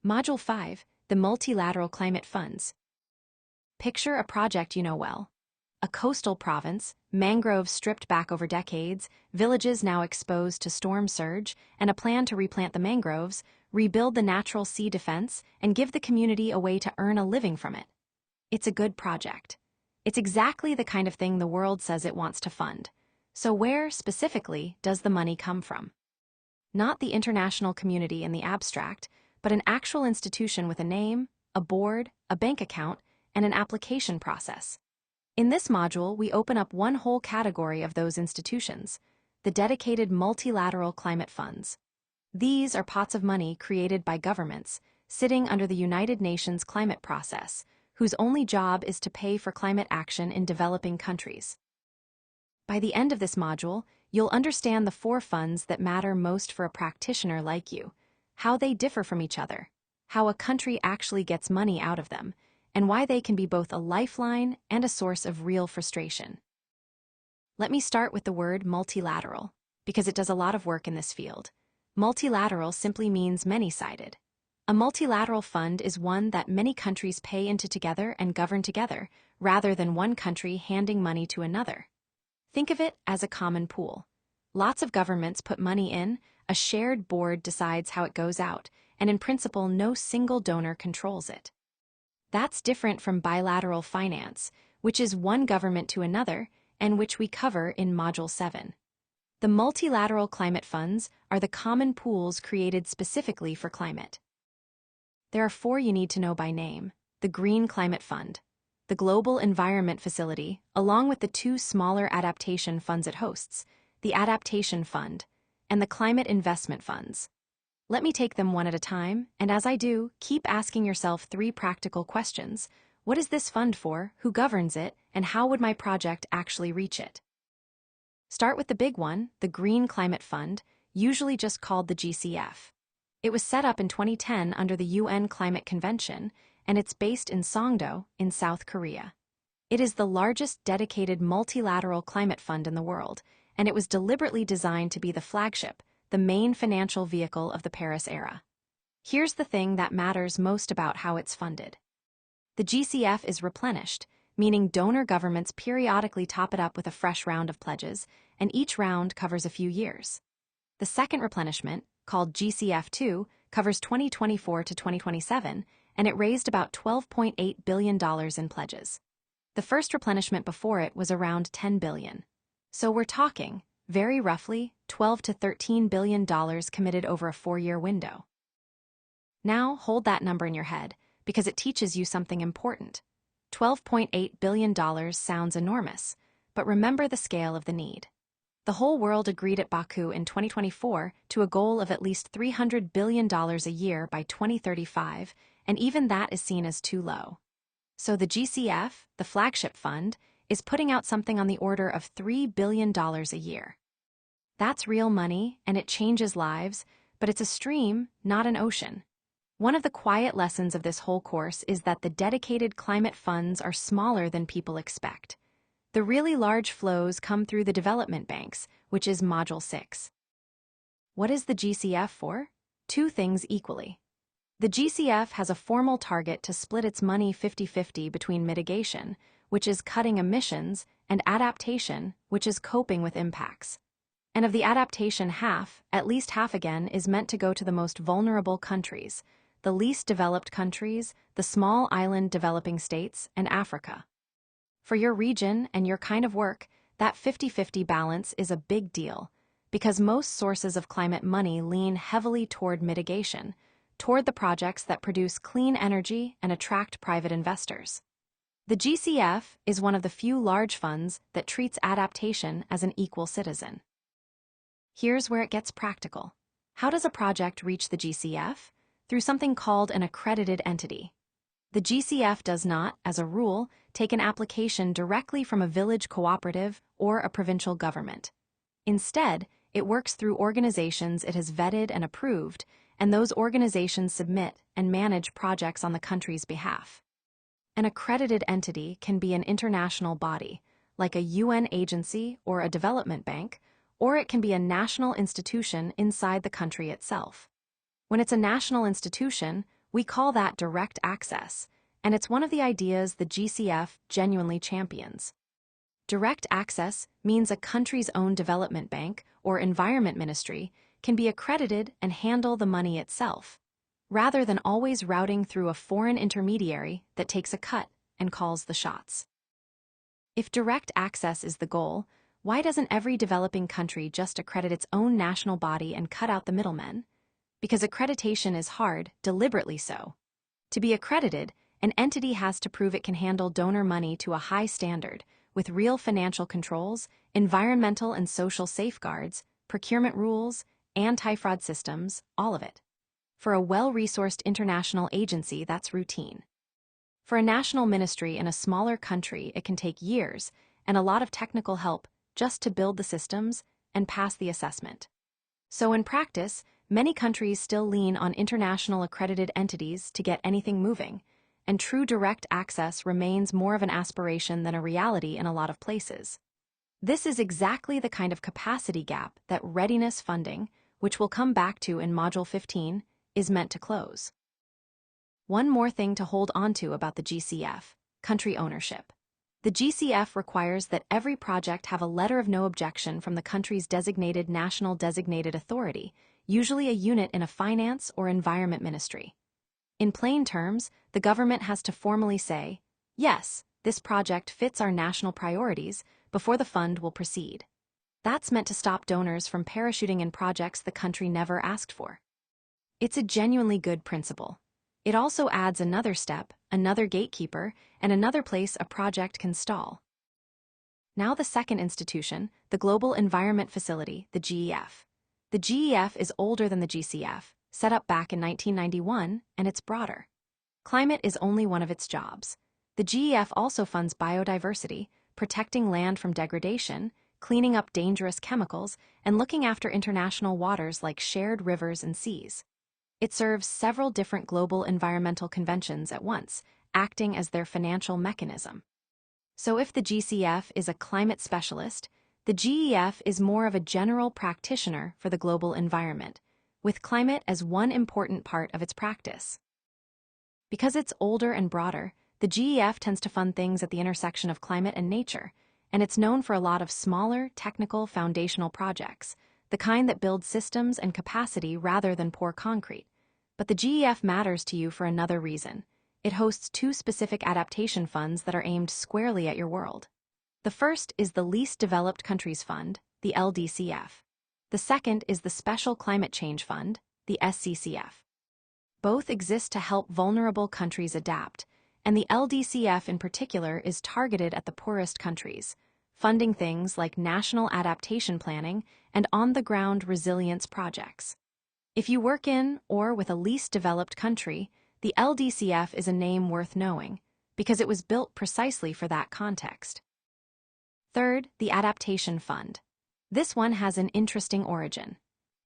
Module 5, the Multilateral Climate Funds. Picture a project you know well. A coastal province, mangroves stripped back over decades, villages now exposed to storm surge, and a plan to replant the mangroves, rebuild the natural sea defense, and give the community a way to earn a living from it. It's a good project. It's exactly the kind of thing the world says it wants to fund. So where, specifically, does the money come from? Not the international community in the abstract, but an actual institution with a name, a board, a bank account, and an application process. In this module, we open up one whole category of those institutions, the dedicated multilateral climate funds. These are pots of money created by governments, sitting under the United Nations climate process, whose only job is to pay for climate action in developing countries. By the end of this module, you'll understand the 4 funds that matter most for a practitioner like you, how they differ from each other, how a country actually gets money out of them, and why they can be both a lifeline and a source of real frustration. Let me start with the word multilateral, because it does a lot of work in this field. Multilateral simply means many-sided. A multilateral fund is one that many countries pay into together and govern together, rather than one country handing money to another. Think of it as a common pool. Lots of governments put money in, a shared board decides how it goes out, and in principle, no single donor controls it. That's different from bilateral finance, which is one government to another, and which we cover in Module 7. The multilateral climate funds are the common pools created specifically for climate. There are 4 you need to know by name: the Green Climate Fund, the Global Environment Facility, along with the 2 smaller adaptation funds it hosts, the Adaptation Fund, and the Climate Investment Funds. Let me take them one at a time, and as I do, keep asking yourself 3 practical questions. What is this fund for? Who governs it? And how would my project actually reach it? Start with the big one, the Green Climate Fund, usually just called the GCF. It was set up in 2010 under the UN Climate Convention, and it's based in Songdo in South Korea. It is the largest dedicated multilateral climate fund in the world, and it was deliberately designed to be the flagship, the main financial vehicle of the Paris era. Here's the thing that matters most about how it's funded. The GCF is replenished, meaning donor governments periodically top it up with a fresh round of pledges, and each round covers a few years. The second replenishment, called GCF2, covers 2024 to 2027, and it raised about $12.8 billion in pledges. The first replenishment before it was around $10 billion. So we're talking, very roughly, $12 to $13 billion committed over a 4-year window. Now hold that number in your head, because it teaches you something important. $12.8 billion sounds enormous, but remember the scale of the need. The whole world agreed at Baku in 2024 to a goal of at least $300 billion a year by 2035, and even that is seen as too low. So the GCF, the flagship fund, is putting out something on the order of $3 billion a year. That's real money, and it changes lives, but it's a stream, not an ocean. One of the quiet lessons of this whole course is that the dedicated climate funds are smaller than people expect. The really large flows come through the development banks, which is Module 6. What is the GCF for? 2 things equally. The GCF has a formal target to split its money 50-50 between mitigation, which is cutting emissions, and adaptation, which is coping with impacts. And of the adaptation half, at least half again, is meant to go to the most vulnerable countries, the least developed countries, the small island developing states, and Africa. For your region and your kind of work, that 50-50 balance is a big deal, because most sources of climate money lean heavily toward mitigation, toward the projects that produce clean energy and attract private investors. The GCF is one of the few large funds that treats adaptation as an equal citizen. Here's where it gets practical. How does a project reach the GCF? Through something called an accredited entity. The GCF does not, as a rule, take an application directly from a village cooperative or a provincial government. Instead, it works through organizations it has vetted and approved, and those organizations submit and manage projects on the country's behalf. An accredited entity can be an international body, like a UN agency or a development bank, or it can be a national institution inside the country itself. When it's a national institution, We call that direct access, and it's one of the ideas the GCF genuinely champions. Direct access means a country's own development bank or environment ministry can be accredited and handle the money itself, rather than always routing through a foreign intermediary that takes a cut and calls the shots. If direct access is the goal, why doesn't every developing country just accredit its own national body and cut out the middlemen? Because accreditation is hard, deliberately so. To be accredited, an entity has to prove it can handle donor money to a high standard, with real financial controls, environmental and social safeguards, procurement rules, anti-fraud systems, all of it. For a well-resourced international agency, that's routine. For a national ministry in a smaller country, it can take years and a lot of technical help just to build the systems and pass the assessment. So in practice, many countries still lean on international accredited entities to get anything moving, and true direct access remains more of an aspiration than a reality in a lot of places. This is exactly the kind of capacity gap that readiness funding, which we'll come back to in Module 15, is meant to close. One more thing to hold onto about the GCF, country ownership. The GCF requires that every project have a letter of no objection from the country's designated national designated authority, usually a unit in a finance or environment ministry. In plain terms, the government has to formally say, yes, this project fits our national priorities, before the fund will proceed. That's meant to stop donors from parachuting in projects the country never asked for. It's a genuinely good principle. It also adds another step, another gatekeeper, and another place a project can stall. Now the second institution, the Global Environment Facility, the GEF. The GEF is older than the GCF, set up back in 1991, and it's broader. Climate is only one of its jobs. The GEF also funds biodiversity, protecting land from degradation, cleaning up dangerous chemicals, and looking after international waters like shared rivers and seas. It serves several different global environmental conventions at once, acting as their financial mechanism. So if the GCF is a climate specialist, the GEF is more of a general practitioner for the global environment, with climate as one important part of its practice. Because it's older and broader, the GEF tends to fund things at the intersection of climate and nature, and it's known for a lot of smaller, technical, foundational projects, the kind that build systems and capacity rather than pour concrete. But the GEF matters to you for another reason. It hosts two specific adaptation funds that are aimed squarely at your world. The first is the Least Developed Countries Fund, the LDCF. The second is the Special Climate Change Fund, the SCCF. Both exist to help vulnerable countries adapt, and the LDCF in particular is targeted at the poorest countries, funding things like national adaptation planning and on-the-ground resilience projects. If you work in or with a least developed country, the LDCF is a name worth knowing, because it was built precisely for that context. Third, the Adaptation Fund. This one has an interesting origin.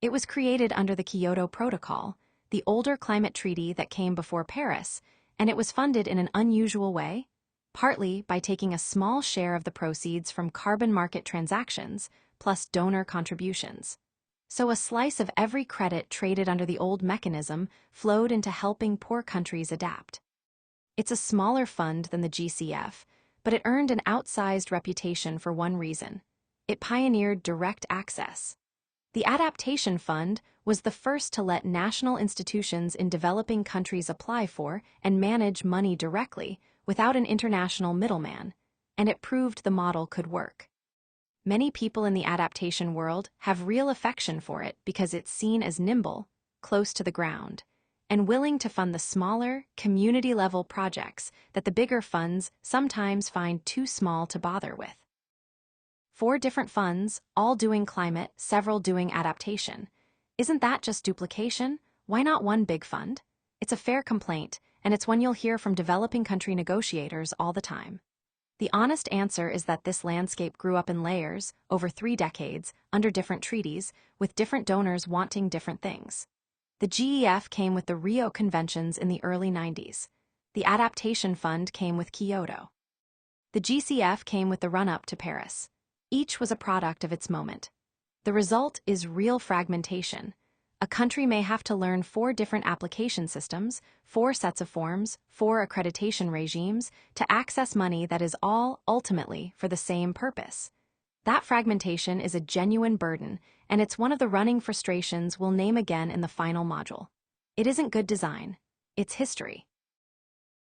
It was created under the Kyoto Protocol, the older climate treaty that came before Paris, and it was funded in an unusual way, partly by taking a small share of the proceeds from carbon market transactions, plus donor contributions. So a slice of every credit traded under the old mechanism flowed into helping poor countries adapt. It's a smaller fund than the GCF, but it earned an outsized reputation for one reason. It pioneered direct access. The Adaptation Fund was the first to let national institutions in developing countries apply for and manage money directly without an international middleman, and it proved the model could work. Many people in the adaptation world have real affection for it because it's seen as nimble, close to the ground, and willing to fund the smaller, community-level projects that the bigger funds sometimes find too small to bother with. 4 different funds, all doing climate, several doing adaptation. Isn't that just duplication? Why not one big fund? It's a fair complaint, and it's one you'll hear from developing country negotiators all the time. The honest answer is that this landscape grew up in layers, over 3 decades, under different treaties, with different donors wanting different things. The GEF came with the Rio Conventions in the early 90s. The Adaptation Fund came with Kyoto. The GCF came with the run-up to Paris. Each was a product of its moment. The result is real fragmentation, A country may have to learn 4 different application systems, 4 sets of forms, 4 accreditation regimes to access money that is all, ultimately, for the same purpose. That fragmentation is a genuine burden, and it's one of the running frustrations we'll name again in the final module. It isn't good design, it's history.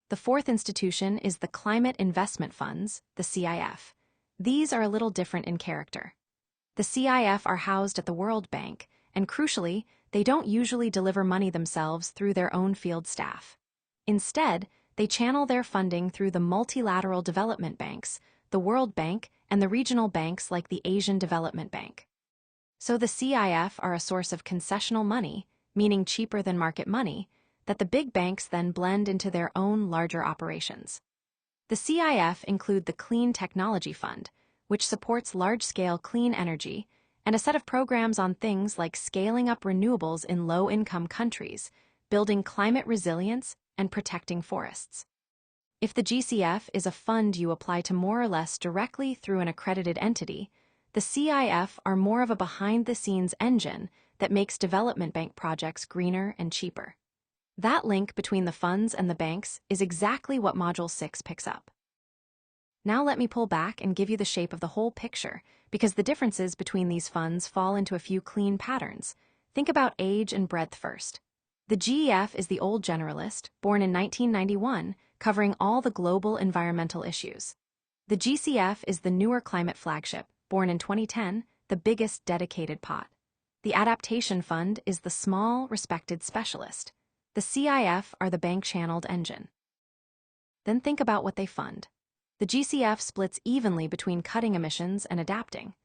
The fourth institution is the Climate Investment Funds, the CIF. These are a little different in character. The CIF are housed at the World Bank, and crucially, they don't usually deliver money themselves through their own field staff. Instead, they channel their funding through the multilateral development banks, the World Bank, and the regional banks like the Asian Development Bank. So the CIF are a source of concessional money, meaning cheaper than market money, that the big banks then blend into their own larger operations. The CIF include the Clean Technology Fund, which supports large-scale clean energy, and a set of programs on things like scaling up renewables in low-income countries, building climate resilience, and protecting forests. If the GCF is a fund you apply to more or less directly through an accredited entity, the CIF are more of a behind-the-scenes engine that makes development bank projects greener and cheaper. That link between the funds and the banks is exactly what Module 6 picks up. Now let me pull back and give you the shape of the whole picture, because the differences between these funds fall into a few clean patterns. Think about age and breadth first. The GEF is the old generalist, born in 1991, covering all the global environmental issues. The GCF is the newer climate flagship, born in 2010, the biggest dedicated pot. The Adaptation Fund is the small, respected specialist. The CIF are the bank-channeled engine. Then think about what they fund. The GCF splits evenly between cutting emissions and adapting.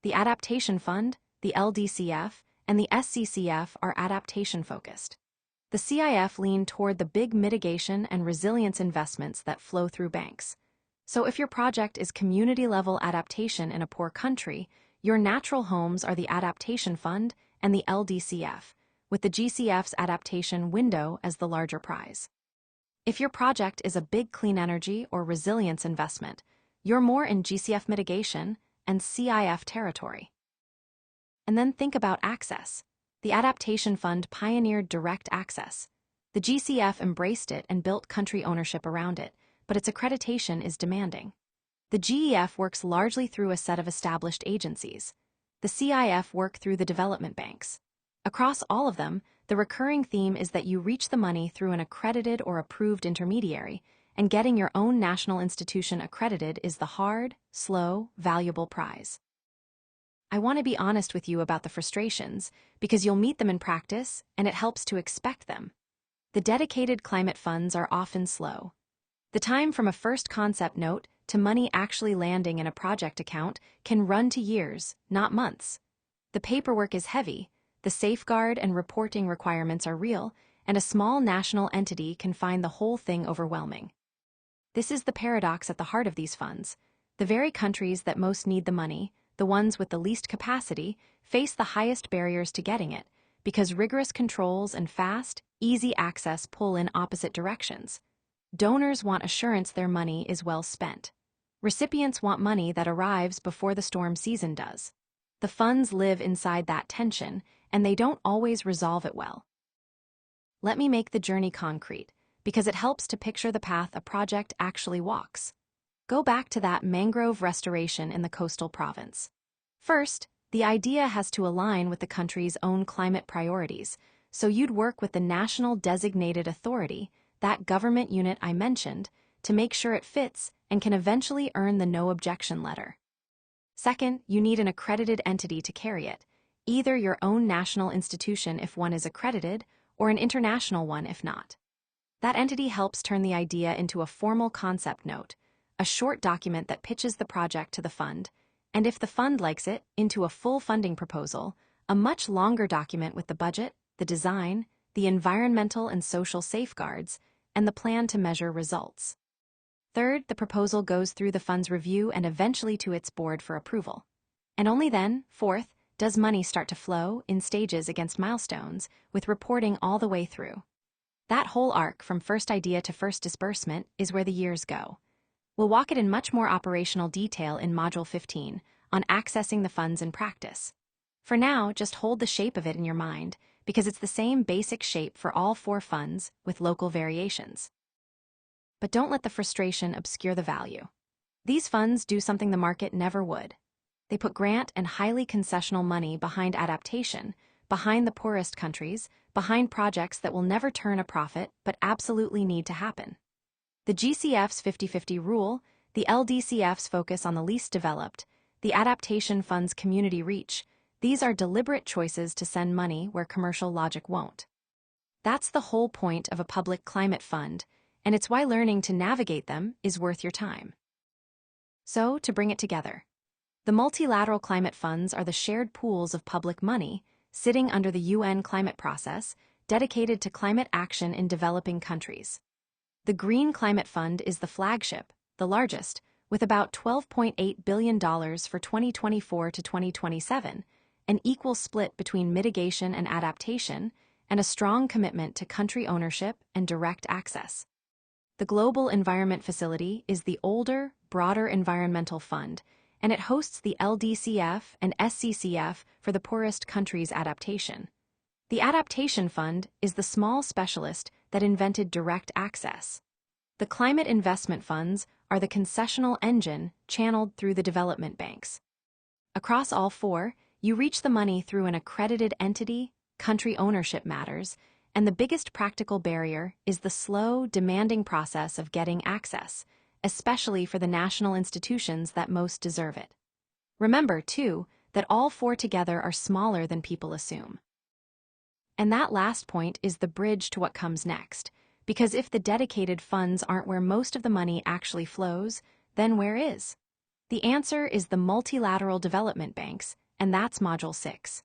The Adaptation Fund, the LDCF, and the SCCF are adaptation-focused. The CIF lean toward the big mitigation and resilience investments that flow through banks. So if your project is community-level adaptation in a poor country, your natural homes are the Adaptation Fund and the LDCF, with the GCF's adaptation window as the larger prize. If your project is a big clean energy or resilience investment, you're more in GCF mitigation and CIF territory. And then think about access. The Adaptation Fund pioneered direct access. The GCF embraced it and built country ownership around it, but its accreditation is demanding. The GEF works largely through a set of established agencies. The CIF work through the development banks. Across all of them, the recurring theme is that you reach the money through an accredited or approved intermediary, and getting your own national institution accredited is the hard, slow, valuable prize. I want to be honest with you about the frustrations, because you'll meet them in practice, and it helps to expect them. The dedicated climate funds are often slow. The time from a first concept note to money actually landing in a project account can run to years, not months. The paperwork is heavy, the safeguard and reporting requirements are real, and a small national entity can find the whole thing overwhelming. This is the paradox at the heart of these funds. The very countries that most need the money, the ones with the least capacity, face the highest barriers to getting it, because rigorous controls and fast, easy access pull in opposite directions. Donors want assurance their money is well spent. Recipients want money that arrives before the storm season does. The funds live inside that tension, and they don't always resolve it well. Let me make the journey concrete, because it helps to picture the path a project actually walks. Go back to that mangrove restoration in the coastal province. First, the idea has to align with the country's own climate priorities, so you'd work with the National Designated Authority, that government unit I mentioned, to make sure it fits and can eventually earn the no objection letter. Second, you need an accredited entity to carry it, either your own national institution if one is accredited, or an international one if not. That entity helps turn the idea into a formal concept note, a short document that pitches the project to the fund, and if the fund likes it, into a full funding proposal, a much longer document with the budget, the design, the environmental and social safeguards, and the plan to measure results. Third, the proposal goes through the fund's review and eventually to its board for approval. And only then, fourth, does money start to flow in stages against milestones, with reporting all the way through. That whole arc from first idea to first disbursement is where the years go. We'll walk it in much more operational detail in Module 15 on accessing the funds in practice. For now, just hold the shape of it in your mind, because it's the same basic shape for all 4 funds with local variations. But don't let the frustration obscure the value. These funds do something the market never would. They put grant and highly concessional money behind adaptation, behind the poorest countries, behind projects that will never turn a profit but absolutely need to happen. The GCF's 50-50 rule, the LDCF's focus on the least developed, the Adaptation Fund's community reach, these are deliberate choices to send money where commercial logic won't. That's the whole point of a public climate fund, and it's why learning to navigate them is worth your time. So, to bring it together, the multilateral climate funds are the shared pools of public money sitting under the UN climate process dedicated to climate action in developing countries. The Green Climate Fund is the flagship, the largest, with about $12.8 billion for 2024 to 2027, an equal split between mitigation and adaptation, and a strong commitment to country ownership and direct access. The Global Environment Facility is the older, broader environmental fund, and it hosts the LDCF and SCCF for the poorest countries' adaptation. The Adaptation Fund is the small specialist that invented direct access. The climate investment funds are the concessional engine channeled through the development banks. Across all 4, you reach the money through an accredited entity, country ownership matters, and the biggest practical barrier is the slow, demanding process of getting access, especially for the national institutions that most deserve it. Remember, too, that all 4 together are smaller than people assume. And that last point is the bridge to what comes next, because if the dedicated funds aren't where most of the money actually flows, then where is? The answer is the multilateral development banks, and that's Module 6.